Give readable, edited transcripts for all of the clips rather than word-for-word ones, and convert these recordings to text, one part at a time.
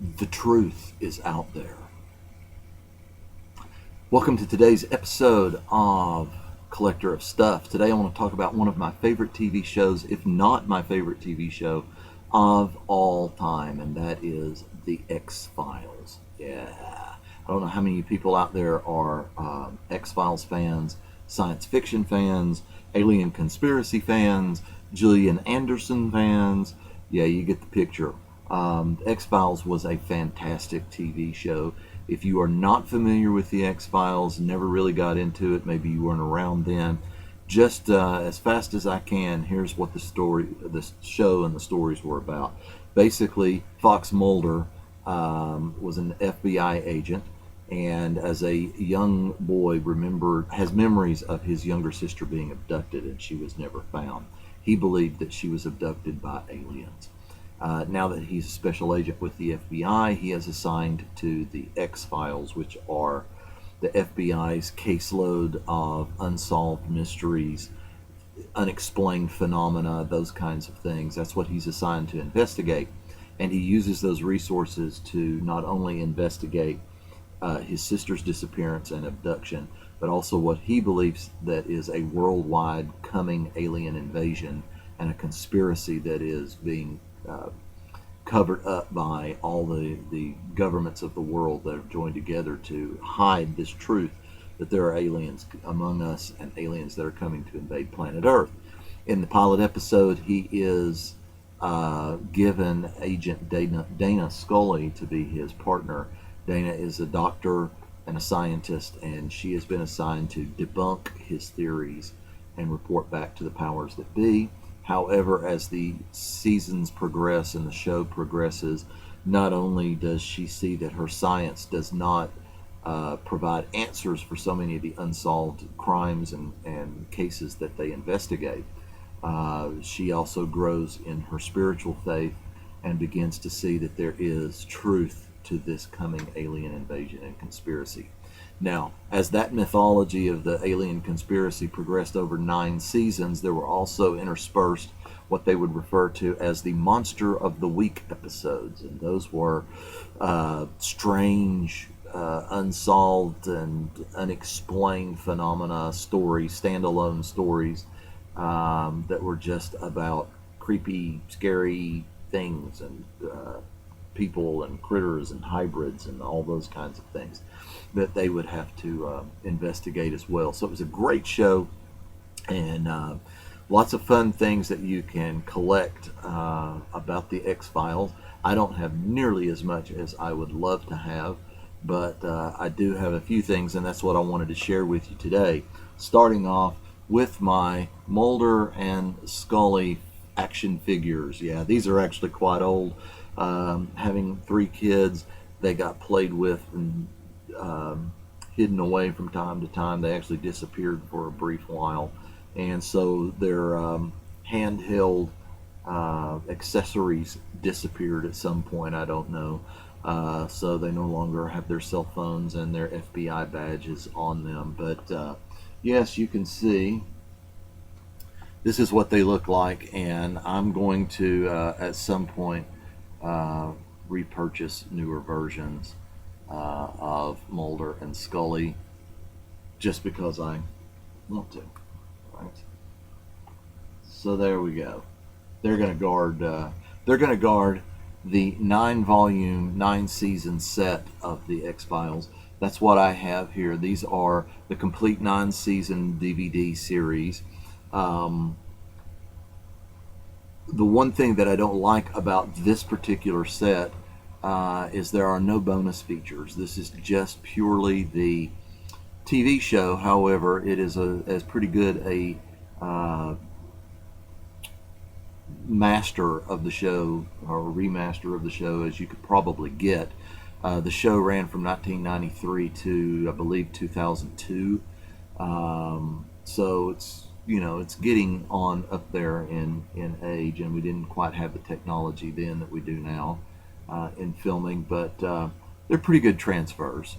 The truth is out there. Welcome to today's episode of Collector of Stuff. Today I want to talk about one of my favorite TV shows, if not my favorite TV show of all time, and that is The X-Files. Yeah. I don't know how many people out there are X-Files fans, science fiction fans, alien conspiracy fans, Gillian Anderson fans. Yeah, you get the picture. X-Files was a fantastic TV show. If you are not familiar with the X-Files, never really got into it, maybe you weren't around then, just as fast as I can, here's what the show and the stories were about. Basically, Fox Mulder was an FBI agent, and as a young boy, has memories of his younger sister being abducted, and she was never found. He believed that she was abducted by aliens. Now that he's a special agent with the FBI, he is assigned to the X-Files, which are the FBI's caseload of unsolved mysteries, unexplained phenomena, those kinds of things. That's what he's assigned to investigate. And he uses those resources to not only investigate his sister's disappearance and abduction, but also what he believes that is a worldwide coming alien invasion and a conspiracy that is being covered up by all the governments of the world that have joined together to hide this truth that there are aliens among us and aliens that are coming to invade planet Earth. In the pilot episode, he is given Agent Dana Scully to be his partner. Dana is a doctor and a scientist, and she has been assigned to debunk his theories and report back to the powers that be. However, as the seasons progress and the show progresses, not only does she see that her science does not provide answers for so many of the unsolved crimes and cases that they investigate, she also grows in her spiritual faith and begins to see that there is truth to this coming alien invasion and conspiracy. Now, as that mythology of the alien conspiracy progressed over 9 seasons, there were also interspersed what they would refer to as the Monster of the Week episodes. And those were strange, unsolved, and unexplained phenomena stories, standalone stories that were just about creepy, scary things and people and critters and hybrids and all those kinds of things that they would have to investigate as well. So it was a great show, and lots of fun things that you can collect about the X-Files. I don't have nearly as much as I would love to have, but I do have a few things, and that's what I wanted to share with you today. Starting off with my Mulder and Scully action figures. Yeah, these are actually quite old. Having 3 kids, they got played with and hidden away from time to time. They actually disappeared for a brief while, and so their handheld accessories disappeared at some point. I don't know. So they no longer have their cell phones and their FBI badges on them. But yes, you can see this is what they look like, and I'm going to at some point repurchase newer versions of Mulder and Scully just because I want to. Right? So there we go. They're going to guard. They're going to guard the 9-volume, 9-season set of the X-Files. That's what I have here. These are the complete 9-season DVD series. The one thing that I don't like about this particular set is there are no bonus features. This is just purely the TV show. However, it is as pretty good a master of the show or remaster of the show as you could probably get. The show ran from 1993 to, I believe, 2002. So it's getting on up there in age, and we didn't quite have the technology then that we do now in filming, but they're pretty good transfers,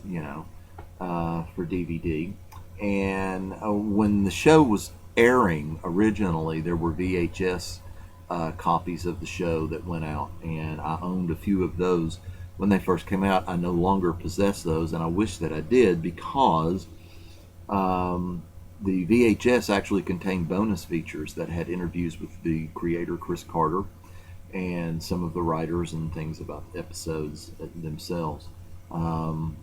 for DVD. And when the show was airing originally, there were VHS copies of the show that went out, and I owned a few of those when they first came out. I no longer possess those, and I wish that I did, because the VHS actually contained bonus features that had interviews with the creator, Chris Carter, and some of the writers and things about the episodes themselves. Um,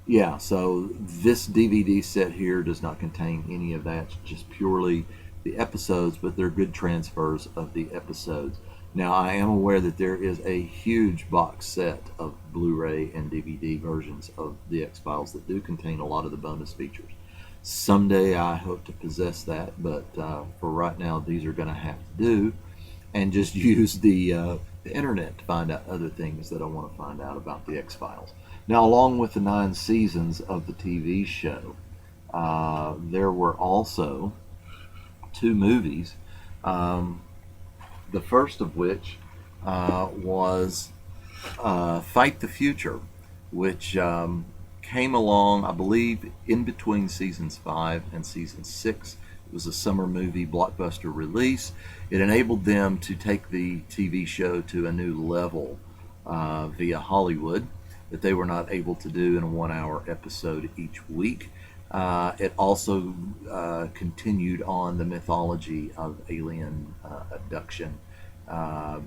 yeah, so this DVD set here does not contain any of that. It's just purely the episodes, but they're good transfers of the episodes. Now, I am aware that there is a huge box set of Blu-ray and DVD versions of the X-Files that do contain a lot of the bonus features. Someday I hope to possess that, but for right now, these are going to have to do, and just use the internet to find out other things that I want to find out about the X-Files. Now, along with the 9 seasons of the TV show, there were also 2 movies. The first of which was Fight the Future, which came along, I believe, in between seasons 5 and season 6. It was a summer movie blockbuster release. It enabled them to take the TV show to a new level via Hollywood that they were not able to do in a 1-hour episode each week. It also continued on the mythology of alien abduction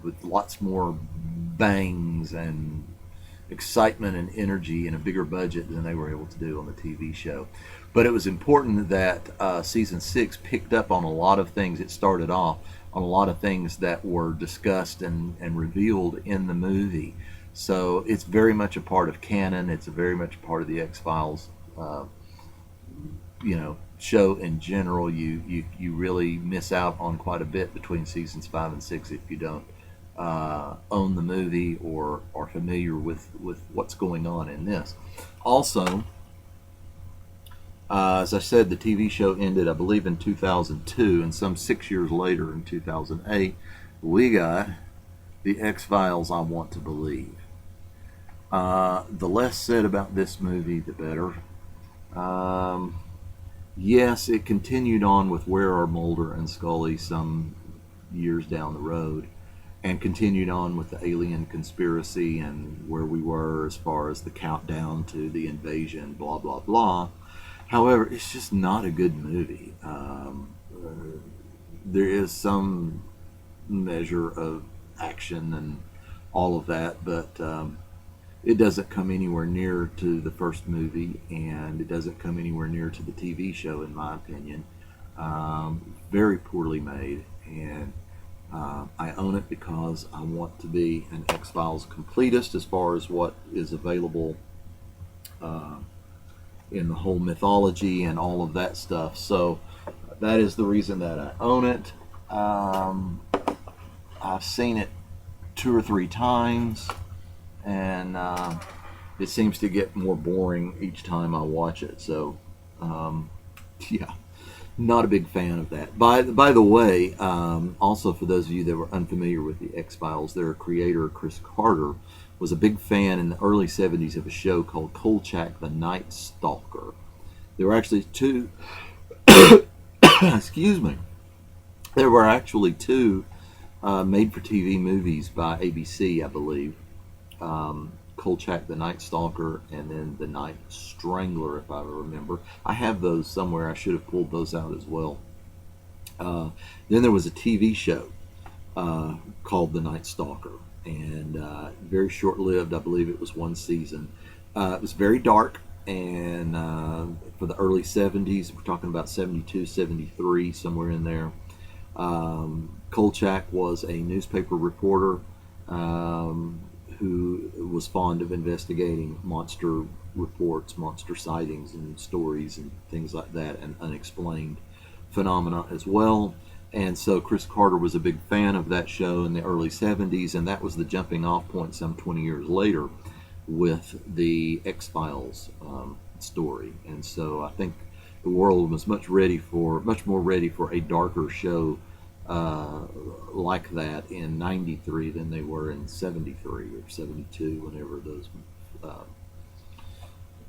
with lots more bangs and excitement and energy and a bigger budget than they were able to do on the TV show. But it was important that season 6 picked up on a lot of things. It started off on a lot of things that were discussed and revealed in the movie. So it's very much a part of canon. It's very much a part of the X-Files show in general. You really miss out on quite a bit between seasons 5 and 6 if you don't own the movie or are familiar with what's going on in this. Also, as I said, the TV show ended, I believe, in 2002, and some 6 years later, in 2008, we got the X-Files I Want to Believe. The less said about this movie, the better. Yes, it continued on with Where Are Mulder and Scully some years down the road, and continued on with the alien conspiracy and where we were as far as the countdown to the invasion, blah, blah, blah. However, it's just not a good movie. There is some measure of action and all of that, but it doesn't come anywhere near to the first movie, and it doesn't come anywhere near to the TV show, in my opinion. Very poorly made, and I own it because I want to be an X-Files completist as far as what is available in the whole mythology and all of that stuff. So that is the reason that I own it. I've seen it 2 or 3 times, and it seems to get more boring each time I watch it. So, yeah, not a big fan of that. By the way, also for those of you that were unfamiliar with the X-Files, their creator, Chris Carter, was a big fan in the early 70s of a show called Kolchak, the Night Stalker. There were actually 2, excuse me, there were actually 2 made-for-TV movies by ABC, I believe. Kolchak, the Night Stalker, and then the Night Strangler, if I remember. I have those somewhere. I should have pulled those out as well. Then there was a TV show called The Night Stalker, and very short-lived. I believe it was 1 season. It was very dark, and for the early 70s, we're talking about 72, 73, somewhere in there. Kolchak was a newspaper reporter who was fond of investigating monster reports, monster sightings and stories and things like that, and unexplained phenomena as well. And so Chris Carter was a big fan of that show in the early 70s, and that was the jumping off point some 20 years later with the X-Files story. And so I think the world was much more ready for a darker show like that in 93 than they were in 73 or 72, whenever those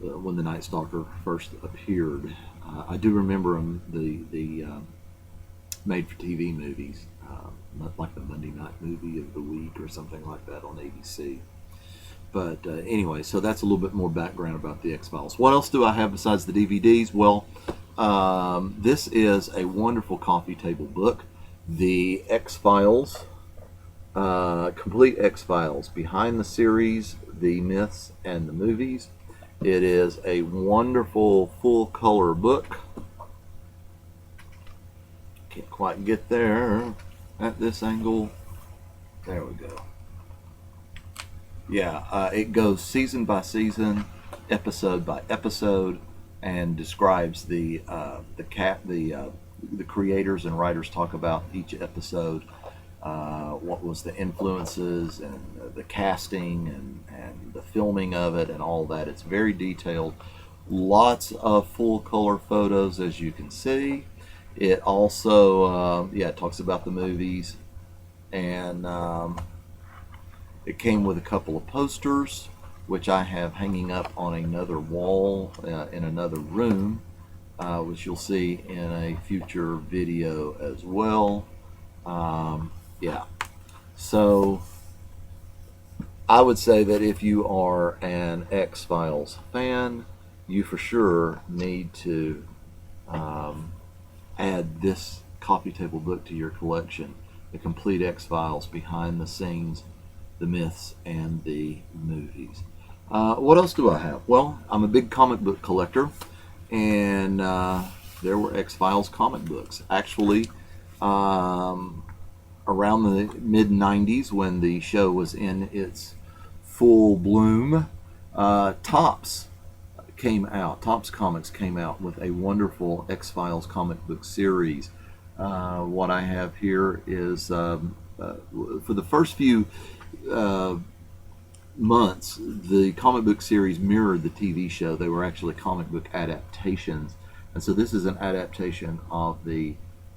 when the Night Stalker first appeared. I do remember the made-for-TV movies, like the Monday night movie of the week or something like that on ABC. But anyway, so that's a little bit more background about the X-Files. What else do I have besides the DVDs? Well, this is a wonderful coffee table book, the X-Files, complete X-Files, behind the series, the myths, and the movies. It is a wonderful full-color book. Can't quite get there at this angle. There we go. Yeah, it goes season by season, episode by episode, and describes the creators and writers talk about each episode, what was the influences and the casting and the filming of it and all that. It's very detailed. Lots of full color photos, as you can see. It also, it talks about the movies, and it came with a couple of posters, which I have hanging up on another wall in another room, which you'll see in a future video as well. Yeah, so I would say that if you are an X-Files fan, you for sure need to add this coffee table book to your collection, the complete X-Files, behind the scenes, the myths, and the movies. What else do I have? Well, I'm a big comic book collector, and there were X-Files comic books. Actually, around the mid-90s, when the show was in its full bloom, Topps Comics came out with a wonderful X-Files comic book series. What I have here is, for the first few months, the comic book series mirrored the TV show. They were actually comic book adaptations. And so this is an adaptation of the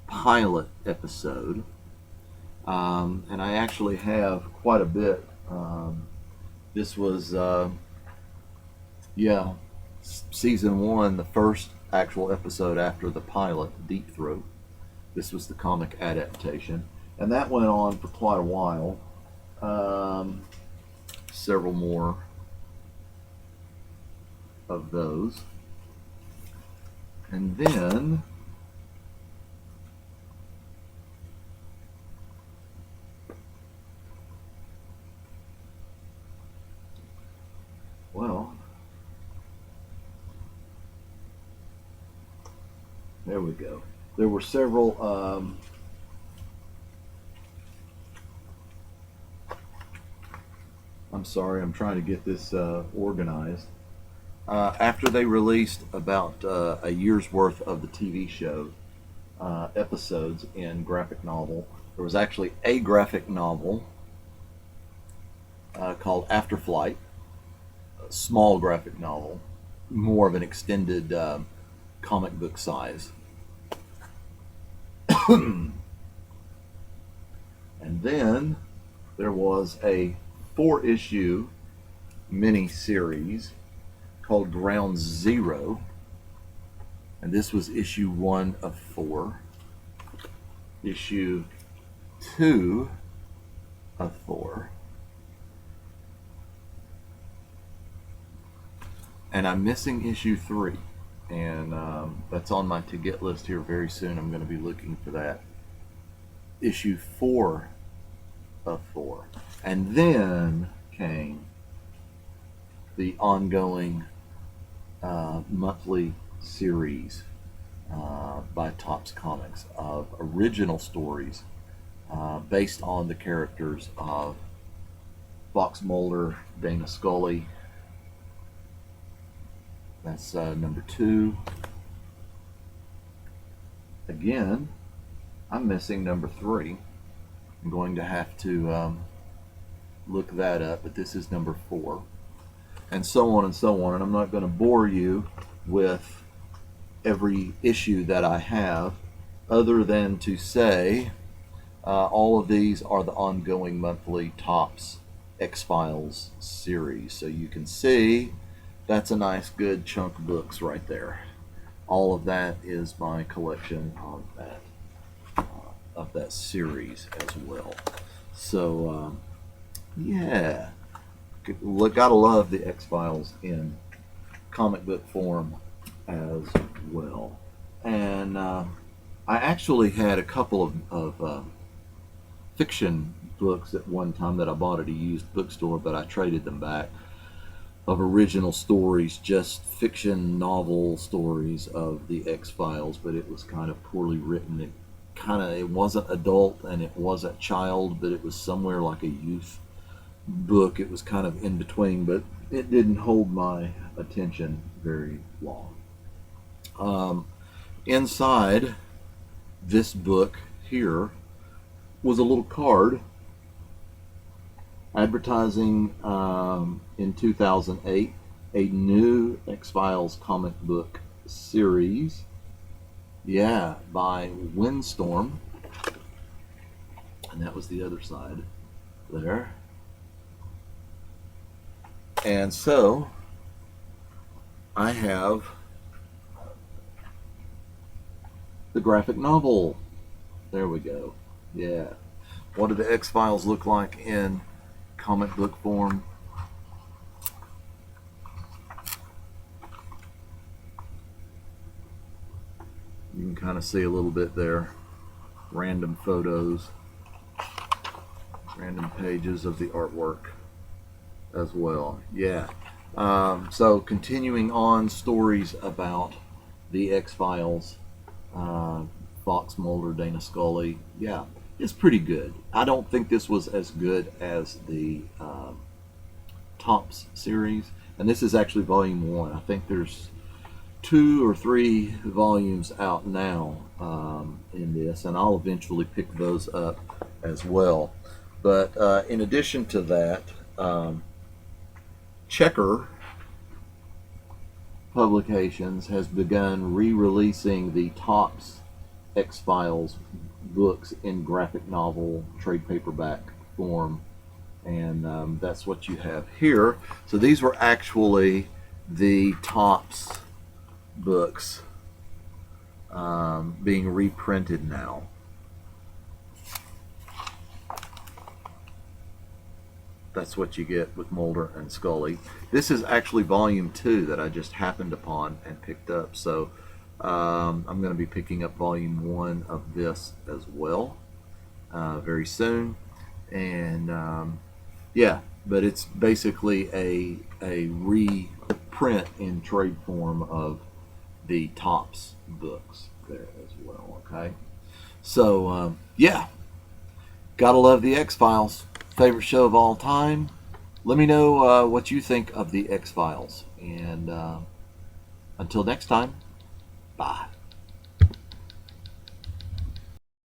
pilot episode. And I actually have quite a bit. This was, season 1, the first actual episode after the pilot, Deep Throat. This was the comic adaptation. And that went on for quite a while. Several more of those. And then there we go. There were several I'm sorry, I'm trying to get this organized. After they released about a year's worth of the TV show episodes in graphic novel, there was actually a graphic novel called After Flight, a small graphic novel, more of an extended comic book size. And then there was a 4-issue mini-series called Ground Zero, and this was issue 1 of 4. Issue 2 of 4. And I'm missing issue 3. And that's on my to-get list here very soon. I'm going to be looking for that. Issue 4 of 4. And then came the ongoing monthly series by Topps Comics of original stories based on the characters of Fox Mulder, Dana Scully. That's number 2. Again, I'm missing number 3. I'm going to have to look that up, but this is number 4. And so on and so on. And I'm not going to bore you with every issue that I have, other than to say all of these are the ongoing monthly Topps X-Files series. So you can see that's a nice good chunk of books right there. All of that is my collection of that series as well. So yeah, Gotta love the X-Files in comic book form as well. And I actually had a couple of fiction books at one time that I bought at a used bookstore, but I traded them back, of original stories, just fiction novel stories of the X-Files, but it was kind of poorly written. It wasn't adult and it wasn't child, but it was somewhere like a youth book. It was kind of in between, but it didn't hold my attention very long. Inside this book here was a little card advertising in 2008 a new X-Files comic book series, by Windstorm, and that was the other side there. And so I have the graphic novel. There we go. Yeah. What do the X-Files look like in comic book form? You can kind of see a little bit there. Random photos, random pages of the artwork as well. Yeah. So continuing on, stories about the X-Files, Fox Mulder, Dana Scully. Yeah, it's pretty good. I don't think this was as good as the Tops series, and this is actually volume 1. I think there's 2 or 3 volumes out now in this, and I'll eventually pick those up as well. But in addition to that, Checker Publications has begun re-releasing the Tops X-Files books in graphic novel trade paperback form, and that's what you have here. So these were actually the Tops books being reprinted now. That's what you get with Mulder and Scully. This is actually volume 2 that I just happened upon and picked up. So I'm going to be picking up volume 1 of this as well very soon. And but it's basically a reprint in trade form of the Tops books there as well. Okay, so gotta love the X-Files. Favorite show of all time. Let me know what you think of the X-Files, and until next time, bye.